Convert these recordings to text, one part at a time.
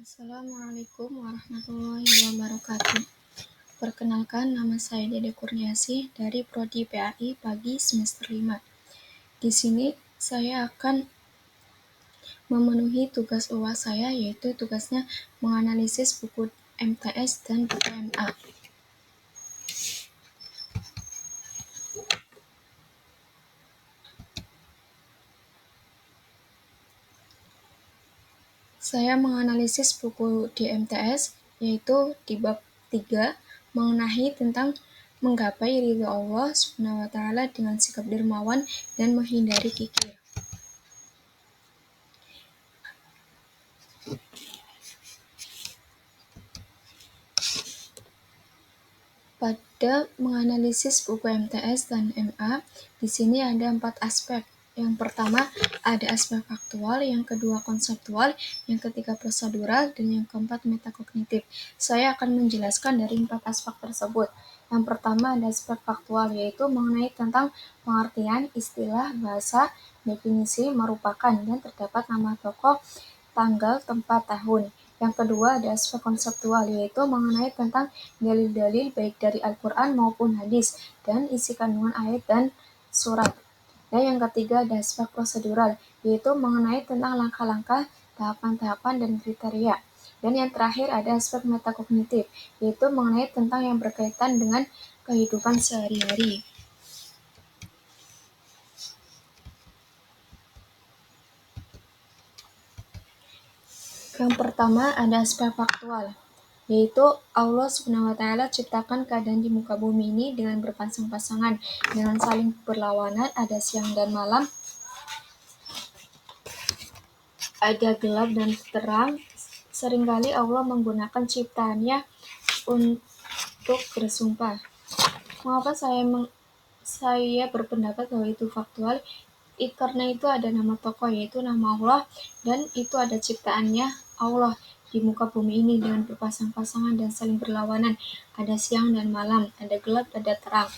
Assalamualaikum warahmatullahi wabarakatuh. Perkenalkan, nama saya Dede Kurniasih dari Prodi PAI Pagi semester 5. Di sini saya akan memenuhi tugas UAS saya, yaitu tugasnya menganalisis buku MTS dan buku MA. Saya menganalisis buku di MTS, yaitu di bab 3, mengenai tentang menggapai ridho Allah SWT dengan sikap dermawan dan menghindari kikir. Pada menganalisis buku MTS dan MA, di sini ada 4 aspek. Yang pertama, ada aspek faktual, yang kedua konseptual, yang ketiga prosedural, dan yang keempat metakognitif. Saya akan menjelaskan dari 4 aspek tersebut. Yang pertama ada aspek faktual, yaitu mengenai tentang pengertian, istilah, bahasa, definisi, merupakan, dan terdapat nama tokoh, tanggal, tempat, tahun. Yang kedua ada aspek konseptual, yaitu mengenai tentang dalil-dalil baik dari Al-Quran maupun hadis, dan isi kandungan ayat dan surat. Dan yang ketiga ada aspek prosedural, yaitu mengenai tentang langkah-langkah, tahapan-tahapan, dan kriteria. Dan yang terakhir ada aspek metakognitif, yaitu mengenai tentang yang berkaitan dengan kehidupan sehari-hari. Yang pertama ada aspek faktual, yaitu Allah SWT ciptakan keadaan di muka bumi ini dengan berpasang-pasangan, dengan saling berlawanan, ada siang dan malam, ada gelap dan terang. Seringkali Allah menggunakan ciptaannya untuk bersumpah. Mengapa saya berpendapat bahwa itu faktual? Karena itu ada nama tokoh, yaitu nama Allah, dan itu ada ciptaannya Allah di muka bumi ini dengan berpasang-pasangan dan saling berlawanan, ada siang dan malam, ada gelap, ada terang.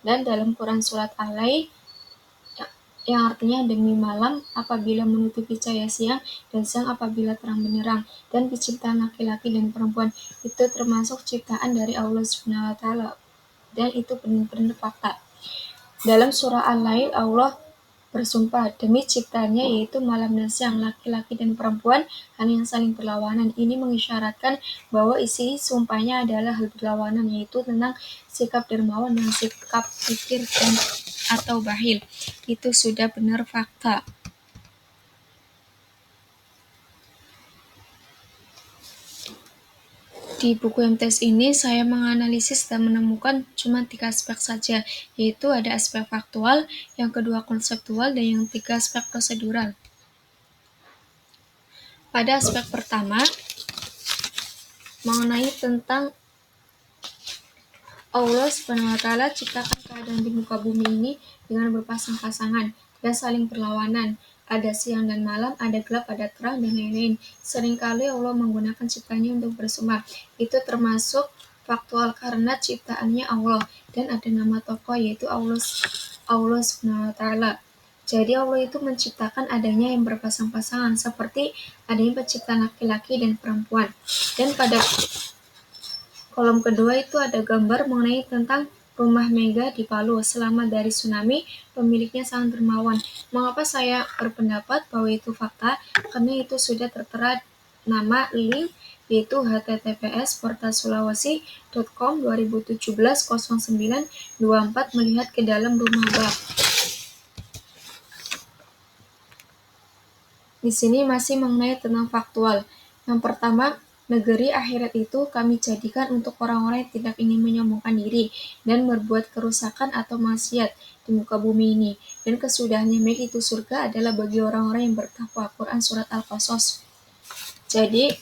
Dan dalam Quran surat Al-Lail, yang artinya demi malam apabila menutupi cahaya siang, dan siang apabila terang benderang, dan penciptaan laki-laki dan perempuan itu termasuk ciptaan dari Allah SWT, dan itu benar-benar fakta. Dalam surah Al-Lail, Allah bersumpah demi ciptaannya, yaitu malam dan siang, laki-laki dan perempuan, hal yang saling berlawanan. Ini mengisyaratkan bahwa isi sumpahnya adalah hal berlawanan, yaitu tentang sikap dermawan dan sikap kikir atau bakhil. Itu sudah benar fakta. Di buku MTS ini saya menganalisis dan menemukan cuma 3 aspek saja, yaitu ada aspek faktual, yang kedua konseptual, dan yang ketiga aspek prosedural. Pada aspek pertama, mengenai tentang Allah SWT ciptakan keadaan di muka bumi ini dengan berpasang-pasangan dan saling berlawanan. Ada siang dan malam, ada gelap, ada terang, dan lain-lain. Seringkali Allah menggunakan ciptaannya untuk bersumpah. Itu termasuk faktual karena ciptaannya Allah, dan ada nama tokoh, yaitu Allah SWT. Jadi Allah itu menciptakan adanya yang berpasang-pasangan, seperti adanya penciptaan laki-laki dan perempuan. Dan pada kolom kedua itu ada gambar mengenai tentang rumah Mega di Palu. Selamat dari tsunami, pemiliknya sangat dermawan. Mengapa saya berpendapat bahwa itu fakta? Karena itu sudah tertera nama link, yaitu https://portalsulawesi.com 2017-09-24 melihat ke dalam rumah bak. Di sini masih mengenai tentang faktual. Yang pertama, negeri akhirat itu kami jadikan untuk orang-orang yang tidak ingin menyombongkan diri dan berbuat kerusakan atau maksiat di muka bumi ini. Dan kesudahannya baik itu surga adalah bagi orang-orang yang bertakwa. Quran surat Al-Qasas. Jadi,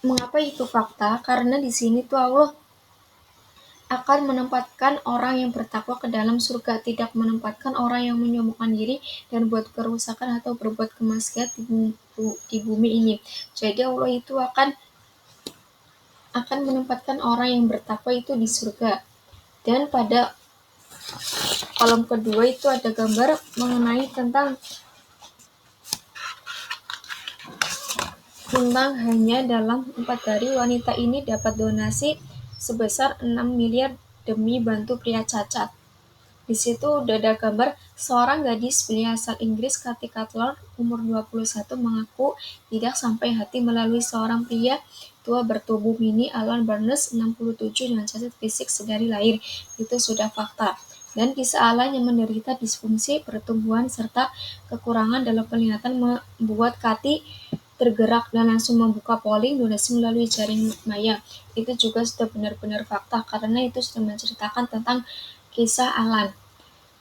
mengapa itu fakta? Karena di sini tuh Allah akan menempatkan orang yang bertakwa ke dalam surga, tidak menempatkan orang yang menyombongkan diri dan buat kerusakan atau berbuat kemaksiatan di bumi ini. Jadi Allah itu akan menempatkan orang yang bertakwa itu di surga. Dan pada kolom kedua itu ada gambar mengenai tentang timbang hanya dalam 4 hari wanita ini dapat donasi sebesar 6 miliar demi bantu pria cacat. Di situ udah ada gambar seorang gadis belia asal Inggris, Katy Cutler, umur 21, mengaku tidak sampai hati melalui seorang pria tua bertubuh mini, Alan Barnes, 67, dengan cacat fisik sedari lahir. Itu sudah fakta. Dan kisah Alan yang menderita disfungsi pertumbuhan serta kekurangan dalam penglihatan membuat Katy tergerak dan langsung membuka polling donasi melalui jaring maya. Itu juga sudah benar-benar fakta karena itu sudah menceritakan tentang kisah Alan.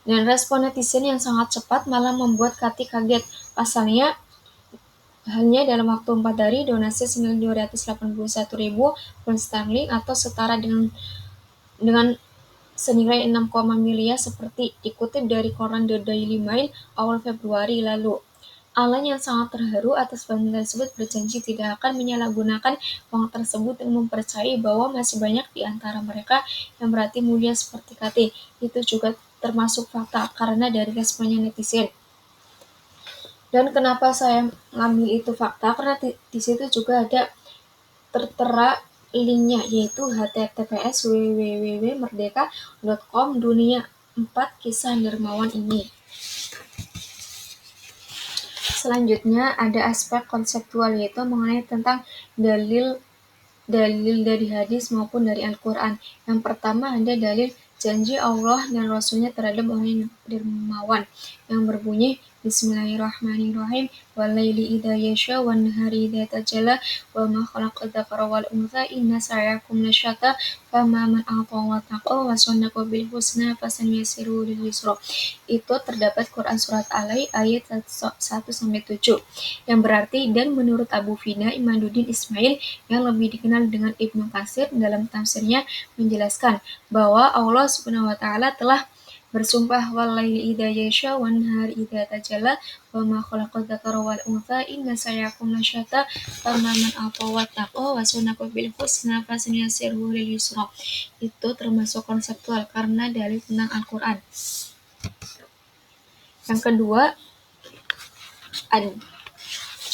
Dan respon netizen yang sangat cepat malah membuat Katy kaget. Pasalnya, hanya dalam waktu 4 hari, donasi 981.000 pound sterling atau setara dengan senilai 6, miliar seperti dikutip dari koran The Daily Mail awal Februari lalu. Alan yang sangat terharu atas bantuan tersebut berjanji tidak akan menyalahgunakan uang tersebut dan mempercayai bahwa masih banyak di antara mereka yang berarti mulia seperti Katy. Itu juga termasuk fakta karena dari responnya netizen. Dan kenapa saya ngambil itu fakta? Karena di situ juga ada tertera linknya, yaitu https://www.merdeka.com dunia 4 kisah dermawan ini. Selanjutnya ada aspek konseptual, yaitu mengenai tentang dalil dari hadis maupun dari Al-Quran. Yang pertama ada dalil janji Allah dan Rasulnya terhadap orang yang dermawan yang berbunyi Bismillahirrahmanirrahim walaili idza yasha wan nahari idza tajalla wa ma khalaqal dzakara wal untha inna sa'yakum lasyatta fama man a'ta wa taqa wa saddaqa bil husna fasanyassiru lil yusra. Itu terdapat Quran surat Al ayat 1-7 yang berarti, dan menurut Abu Fina Imaduddin Ismail yang lebih dikenal dengan Ibnu Katsir dalam tafsirnya menjelaskan bahwa Allah Subhanahu wa taala telah bersumpah walaili idza yasha wan nahari idza tajalla wa ma khalaqal dzakara wal untha inna sa'yakum lasyatta faman a'ta wa taqa wa saddaqa bil husna fasanyassiruhu lil yusra. Itu termasuk konseptual karena dalil tentang Al-Qur'an. Yang kedua,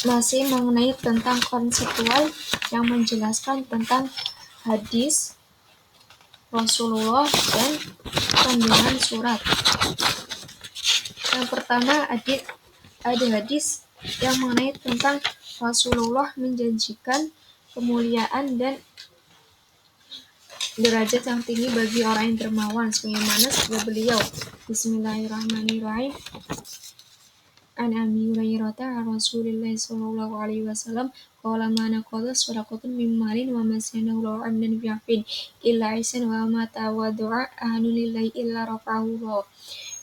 masih mengenai tentang konseptual yang menjelaskan tentang hadis Rasulullah dan kandungan surat. Yang pertama ada hadis yang mengenai tentang Rasulullah menjanjikan kemuliaan dan derajat yang tinggi bagi orang yang dermawan, sebagaimana sabda beliau, Bismillahirrahmanirrahim, an Abi Hurairah an Rasulillah sallallahu alaihi wasallam qala ma naqadha sadaqatun min malin wa ma zanahu law amdan bi'afin illa isan wa ma tawaddu'a ahlu lillahi illa rafa'ahu.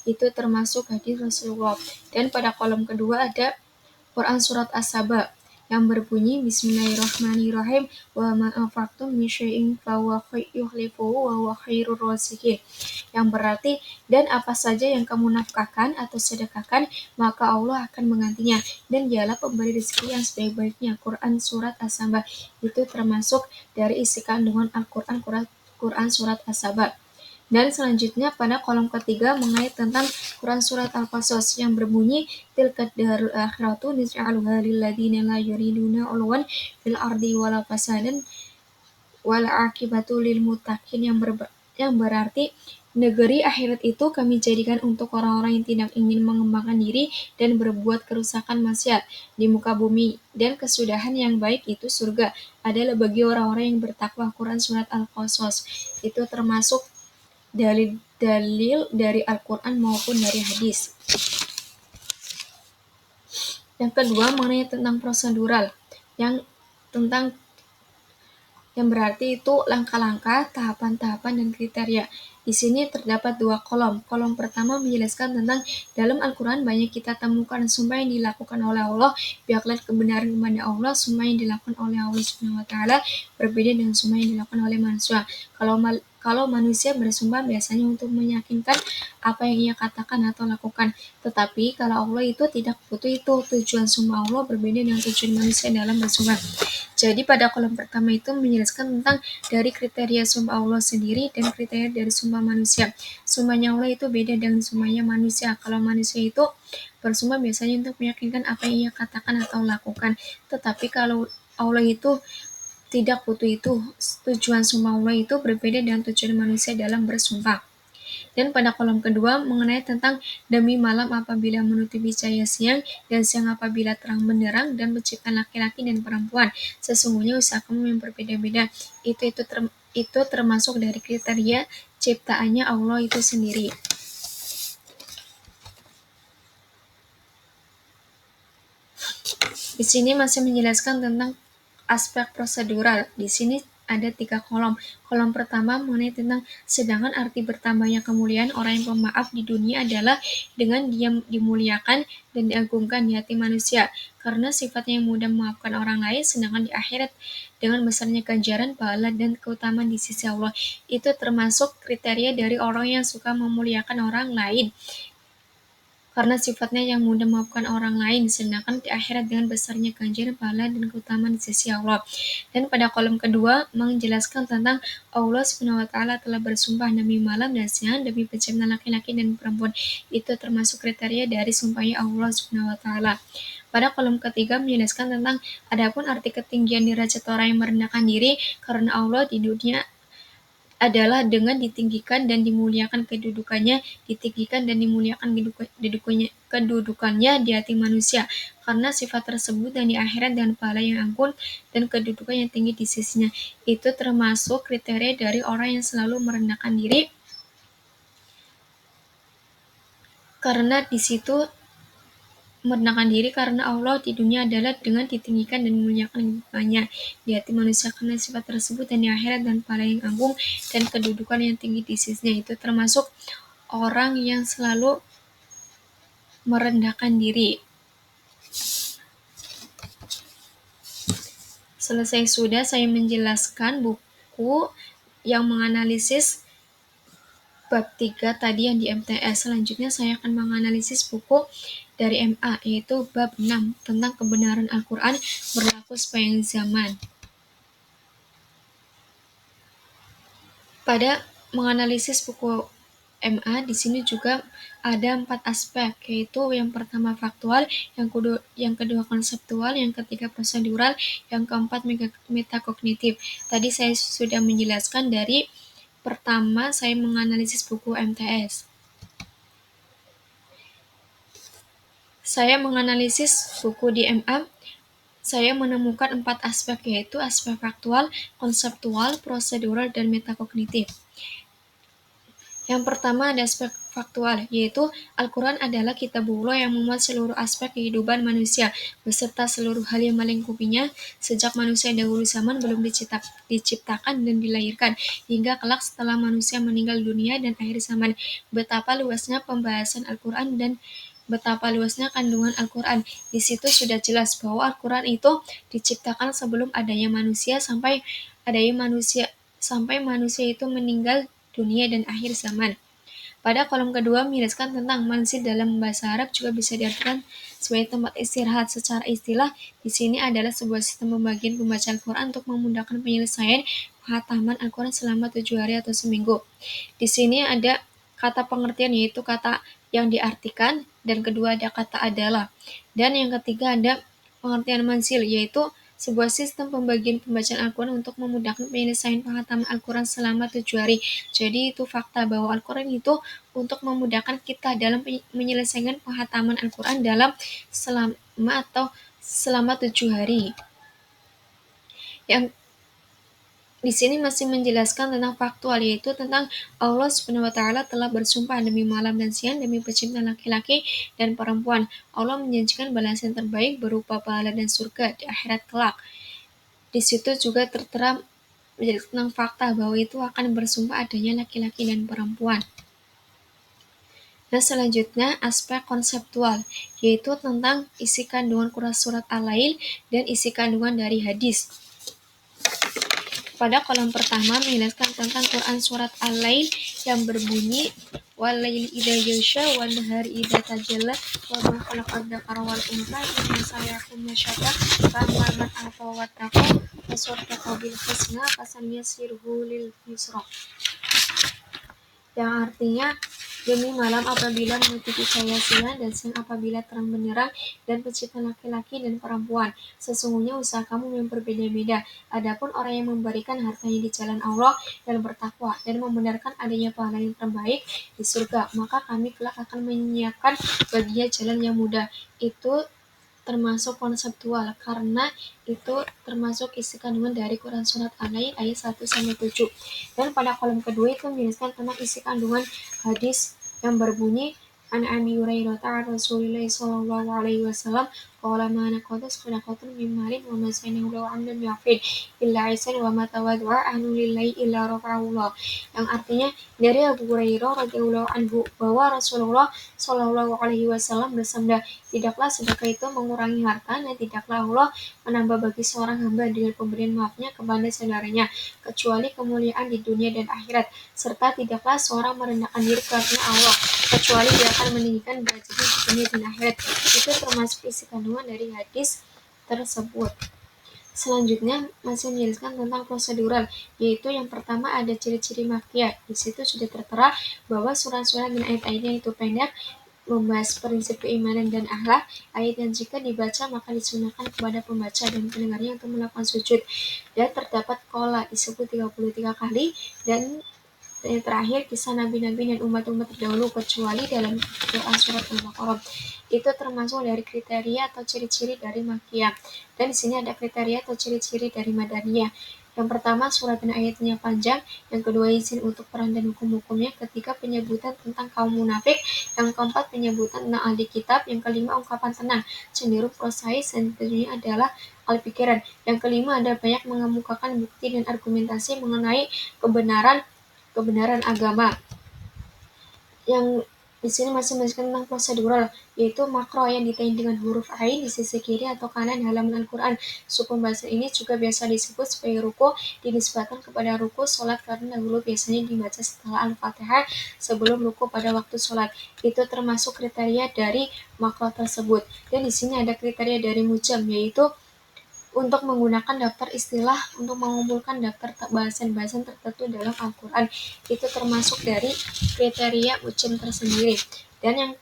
Itu termasuk hadis Rasulullah. Dan pada kolom kedua ada Quran surat As-Saba yang berbunyi Bismillahirrahmanirrahim wa ma anfaqtum min syai'in fa huwa yukhlifuhu wa huwa khairur raziqin, yang berarti, dan apa saja yang kamu nafkahkan atau sedekahkan maka Allah akan menggantinya dan dialah pemberi rezeki yang sebaik-baiknya. Quran surat As-Saba. Itu termasuk dari isi kandungan Al-Quran, Quran surat As-Saba. Dan selanjutnya pada kolom ketiga mengenai tentang Quran surat Al-Qasas yang berbunyi tilka darul akhiratu naj'aluha lil ladzina la yuriduna 'uluwan fil ardi wala fasadan wal 'aqibatu lil muttaqin, yang berarti negeri akhirat itu kami jadikan untuk orang-orang yang tidak ingin mengembangkan diri dan berbuat kerusakan maksiat di muka bumi, dan kesudahan yang baik itu surga adalah bagi orang-orang yang bertakwa. Quran surat Al-Qasas. Itu termasuk dalil-dalil dari Al-Quran maupun dari hadis. Yang kedua mengenai tentang prosedural, yang berarti itu langkah-langkah, tahapan-tahapan, dan kriteria. Di sini terdapat 2 kolom. Kolom pertama menjelaskan tentang dalam Al-Quran banyak kita temukan sumpah yang dilakukan oleh Allah, pihak-pihak kebenaran kepada Allah, sumpah yang dilakukan oleh Allah Subhanahu wa taala berbeda dengan sumpah yang dilakukan oleh manusia. Kalau manusia bersumpah biasanya untuk meyakinkan apa yang ia katakan atau lakukan. Tetapi kalau Allah itu tidak butuh itu. Tujuan sumpah Allah berbeda dengan tujuan manusia dalam bersumpah. Jadi pada kolom pertama itu menjelaskan tentang dari kriteria sumpah Allah sendiri dan kriteria dari sumpah manusia. Sumpahnya Allah itu beda dengan sumpahnya manusia. Kalau manusia itu bersumpah biasanya untuk meyakinkan apa yang ia katakan atau lakukan. Tetapi kalau Allah itu tidak butuh itu. Tujuan sumpah Allah itu berbeda dengan tujuan manusia dalam bersumpah. Dan pada kolom kedua mengenai tentang demi malam apabila menutupi cahaya siang dan siang apabila terang benderang dan menciptakan laki-laki dan perempuan. Sesungguhnya usaha kamu yang berbeda-beda. Itu termasuk dari kriteria ciptaannya Allah itu sendiri. Di sini masih menjelaskan tentang aspek prosedural. Di sini ada 3 kolom. Kolom pertama mengenai tentang sedangkan arti bertambahnya kemuliaan orang yang pemaaf di dunia adalah dengan dia dimuliakan dan diagungkan di hati manusia. Karena sifatnya yang mudah memaafkan orang lain, sedangkan di akhirat dengan besarnya ganjaran, pahala, dan keutamaan di sisi Allah. Itu termasuk kriteria dari orang yang suka memuliakan orang lain. Karena sifatnya yang mudah memaafkan orang lain, sedangkan di akhirat dengan besarnya ganjaran, pahala, dan keutamaan di sisi Allah. Dan pada kolom kedua menjelaskan tentang Allah SWT telah bersumpah demi malam dan siang, demi penciptaan laki-laki dan perempuan. Itu termasuk kriteria dari sumpahnya Allah SWT. Pada kolom ketiga menjelaskan tentang adapun arti ketinggian derajat orang yang merendahkan diri karena Allah di dunia adalah dengan ditinggikan dan dimuliakan kedudukannya, ditinggikan dan dimuliakan kedudukannya di hati manusia, karena sifat tersebut dan di akhirat dan pahala yang ampun dan kedudukan yang tinggi di sisinya. Itu termasuk kriteria dari orang yang selalu merendahkan diri, karena di situ merendahkan diri karena Allah di dunia adalah dengan ditinggikan dan memuliakan kedudukannya di hati manusia karena sifat tersebut dan di akhirat dan pahala yang agung dan kedudukan yang tinggi di sisinya. Itu termasuk orang yang selalu merendahkan diri. Selesai sudah saya menjelaskan buku yang menganalisis bab 3 tadi yang di MTS. Selanjutnya saya akan menganalisis buku dari MA, yaitu bab 6 tentang kebenaran Al-Quran berlaku sepanjang zaman. Pada menganalisis buku MA di sini juga ada 4 aspek, yaitu yang pertama faktual, yang kedua konseptual, yang ketiga prosedural, yang keempat metakognitif. Tadi saya sudah menjelaskan dari pertama saya menganalisis buku MTS. Saya menganalisis buku di MA, saya menemukan 4 aspek, yaitu aspek faktual, konseptual, prosedural, dan metakognitif. Yang pertama ada aspek faktual, yaitu Al-Quran adalah kitabullah yang memuat seluruh aspek kehidupan manusia, beserta seluruh hal yang melingkupinya, sejak manusia dahulu zaman belum diciptakan dan dilahirkan, hingga kelak setelah manusia meninggal dunia dan akhir zaman. Betapa luasnya pembahasan Al-Quran dan betapa luasnya kandungan Al-Quran. Di situ sudah jelas bahwa Al-Quran itu diciptakan sebelum adanya manusia sampai manusia itu meninggal dunia dan akhir zaman. Pada kolom kedua menjelaskan tentang manzil dalam bahasa Arab juga bisa diartikan sebagai tempat istirahat. Secara istilah, di sini adalah sebuah sistem pembagian pembacaan Al-Quran untuk memudahkan penyelesaian penghataman Al-Quran selama 7 hari atau seminggu. Di sini ada kata pengertian, yaitu kata yang diartikan, dan kedua ada kata adalah. Dan yang ketiga ada pengertian manzil, yaitu sebuah sistem pembagian pembacaan Al-Quran untuk memudahkan penyelesaian penghataman Al-Quran selama 7 hari. Jadi itu fakta bahwa Al-Quran itu untuk memudahkan kita dalam menyelesaikan penghataman Al-Quran selama 7 hari. Yang di sini masih menjelaskan tentang faktual, yaitu tentang Allah SWT telah bersumpah demi malam dan siang, demi penciptaan laki-laki dan perempuan. Allah menjanjikan balasan terbaik berupa pahala dan surga di akhirat kelak. Di situ juga tertera tentang fakta bahwa itu akan bersumpah adanya laki-laki dan perempuan. Nah, selanjutnya aspek konseptual, yaitu tentang isi kandungan Quran surat Al-Lail dan isi kandungan dari hadis. Pada kolom pertama menjelaskan tentang Quran surat Al-Lail yang berbunyi wal-laili idza yaghsha wan nahari idza tajalla wa ma khalaqa dzakara wal untha inna sa'yakum lasyattaa fa ammal man a'ta wattaqa wa saddaqa bil husna fasanyassiruhu lil yusra. Yang artinya Demi malam apabila menutupi cahaya siang dan siang apabila terang benderang dan penciptaan laki-laki dan perempuan. Sesungguhnya usaha kamu yang berbeda-beda. Adapun orang yang memberikan hartanya di jalan Allah dan bertakwa dan membenarkan adanya pahala yang terbaik di surga, maka kami kelak akan menyiapkan baginya jalan yang mudah. Itu termasuk konseptual karena itu termasuk isi kandungan dari Quran Surat An-Nahl ayat 1-7. Dan pada kolom kedua itu menjelaskan tentang isi kandungan hadis yang berbunyi An Abi Hurairah an Rasulillah sallallahu alaihi wasallam qala ma naqadas sadaqatun min malin wa ma saynahu law amdan yafid illa aisan wa ma tawaddu'a ahlu lillahi illa rafa'ullah, yang artinya dari Abu Hurairah radhiyallahu anhu bahwa Rasulullah sallallahu alaihi wasallam bersabda, tidaklah sedekah itu mengurangi harta dan tidaklah Allah menambah bagi seorang hamba dengan pemberian maafnya kepada saudaranya kecuali kemuliaan di dunia dan akhirat, serta tidaklah seorang merendahkan diri karena Allah kecuali dia akan meninggikan derajatnya di dunia dan akhirat. Itu termasuk isi kandungan dari hadis tersebut. Selanjutnya masih menjelaskan tentang prosedural, yaitu yang pertama ada ciri-ciri makkiyah. Di situ sudah tertera bahwa surah-surah dan ayat-ayatnya itu pendek, membahas prinsip keimanan dan akhlak. Ayat yang jika dibaca maka disunahkan kepada pembaca dan pendengarnya untuk melakukan sujud. Dan terdapat qala disebut 33 kali, dan yang terakhir kisah nabi-nabi dan umat-umat terdahulu kecuali dalam doa surat Al-Baqarah. Itu termasuk dari kriteria atau ciri-ciri dari Makkiyah. Dan di sini ada kriteria atau ciri-ciri dari Madaniyah. Yang pertama surat dan ayatnya panjang, yang kedua izin untuk peran dan hukum-hukumnya, ketiga penyebutan tentang kaum munafik, yang keempat penyebutan tentang ahli kitab, yang kelima ungkapan tenang, cenderung prosais, dan tentunya adalah al-pikiran. Yang kelima ada banyak mengemukakan bukti dan argumentasi mengenai kebenaran agama. Yang di sini masih menjelaskan tentang prosedural, yaitu makro yang ditandai dengan huruf ain di sisi kiri atau kanan halaman Al-Quran. Pembahasan ini juga biasa disebut sebagai ruku, dinisbatkan kepada ruku sholat karena dahulu biasanya dibaca setelah Al-Fatihah sebelum ruku pada waktu sholat. Itu termasuk kriteria dari makro tersebut. Dan di sini ada kriteria dari mujam, yaitu untuk menggunakan daftar istilah untuk mengumpulkan daftar bahasan-bahasan tertentu dalam Al-Quran. Itu termasuk dari kriteria ujian tersendiri. Dan yang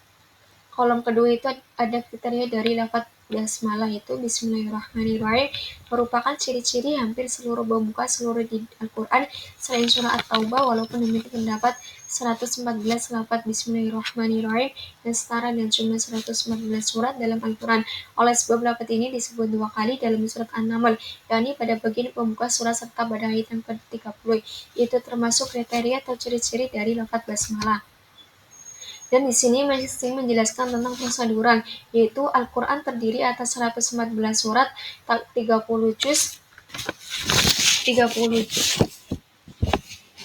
kolom kedua itu ada kriteria dari lafaz basmalah, itu Bismillahirrahmanirrahim, merupakan ciri-ciri hampir seluruh pembuka seluruh di Al-Quran selain surah At-Taubah, walaupun demikian terdapat 114 lafaz Bismillahirrahmanirrahim dan setara dengan jumlah 114 surat dalam Al-Quran. Oleh sebab lafaz ini disebut 2 kali dalam surat An-Naml, yakni pada bagian pembuka surah serta pada ayat yang ke-30. Itu termasuk kriteria atau ciri-ciri dari lafaz basmalah. Dan di sini masih menjelaskan tentang prosedural, yaitu Al-Quran terdiri atas 114 surat, 30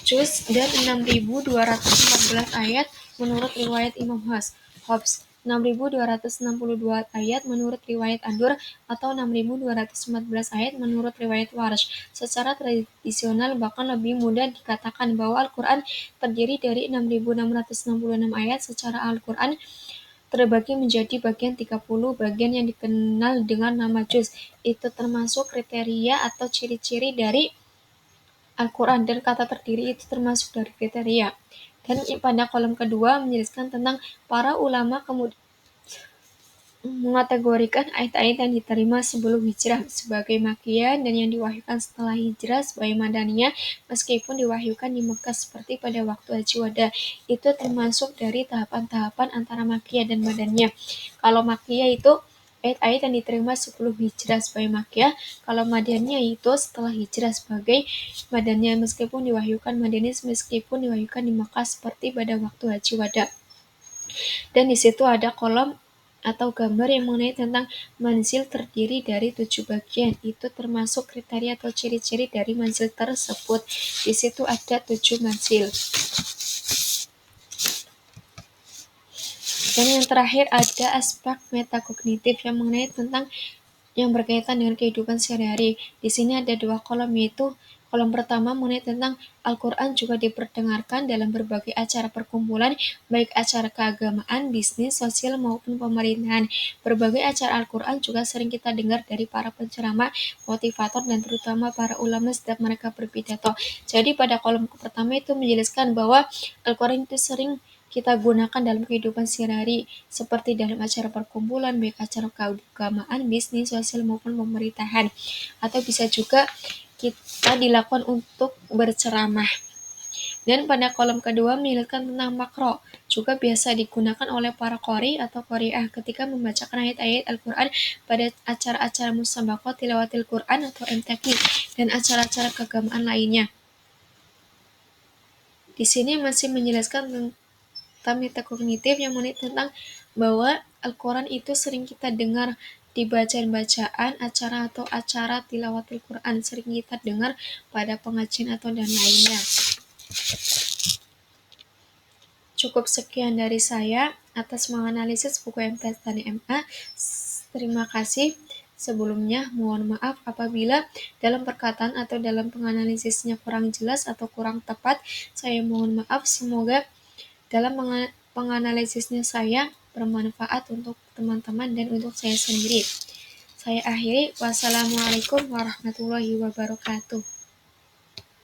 juz dan 6.214 ayat menurut riwayat Imam Hobbs, 6.262 ayat menurut riwayat Andur, atau 6.214 ayat menurut riwayat Warsh. Secara tradisional bahkan lebih mudah dikatakan bahwa Al-Quran terdiri dari 6.666 ayat. Secara Al-Quran terbagi menjadi bagian 30 bagian yang dikenal dengan nama juz. Itu termasuk kriteria atau ciri-ciri dari Al-Quran, dan kata terdiri itu termasuk dari kriteria. Dan pada kolom kedua menjelaskan tentang para ulama kemudian mengategorikan ayat-ayat yang diterima sebelum hijrah sebagai Makkiyah dan yang diwahyukan setelah hijrah sebagai Madaniyah meskipun diwahyukan di Mekah seperti pada waktu Haji Wada. Itu termasuk dari tahapan-tahapan antara Makkiyah dan Madaniyah. Kalau Makkiyah itu ayat-ayat yang diterima sebelum hijrah sebagai Makkiyah, kalau Madaniyah itu setelah hijrah sebagai Madaniyah meskipun diwahyukan di Mekah seperti pada waktu Haji Wada. Dan di situ ada kolom atau gambar yang mengenai tentang manzil terdiri dari 7 bagian. Itu termasuk kriteria atau ciri-ciri dari manzil tersebut. Di situ ada 7 manzil. Dan yang terakhir ada aspek metakognitif yang mengenai tentang yang berkaitan dengan kehidupan sehari-hari. Di sini ada 2 kolom, yaitu kolom pertama mengenai tentang Al-Quran juga diperdengarkan dalam berbagai acara perkumpulan, baik acara keagamaan, bisnis, sosial, maupun pemerintahan. Berbagai acara Al-Quran juga sering kita dengar dari para penceramah, motivator, dan terutama para ulama setiap mereka berpidato. Jadi pada kolom pertama itu menjelaskan bahwa Al-Quran itu sering kita gunakan dalam kehidupan sehari-hari, seperti dalam acara perkumpulan, baik acara keagamaan, bisnis, sosial maupun pemerintahan. Atau bisa juga kita dilakukan untuk berceramah. Dan pada kolom kedua menjelaskan tentang makro, juga biasa digunakan oleh para qori atau qori'ah ketika membacakan ayat-ayat Al-Quran pada acara-acara musabaqah tilawatil Quran atau MTQ dan acara-acara keagamaan lainnya. Di sini masih menjelaskan tentang metakognitif yang tentang bahwa Al-Quran itu sering kita dengar di bacaan-bacaan acara atau acara tilawatil Quran, sering kita dengar pada pengajian atau dan lainnya. Cukup sekian dari saya atas menganalisis buku MTS Tani MA. Terima kasih. Sebelumnya, mohon maaf apabila dalam perkataan atau dalam penganalisisnya kurang jelas atau kurang tepat. Saya mohon maaf. Semoga dalam penganalisisnya saya bermanfaat untuk teman-teman dan untuk saya sendiri. Saya akhiri. Wassalamualaikum warahmatullahi wabarakatuh.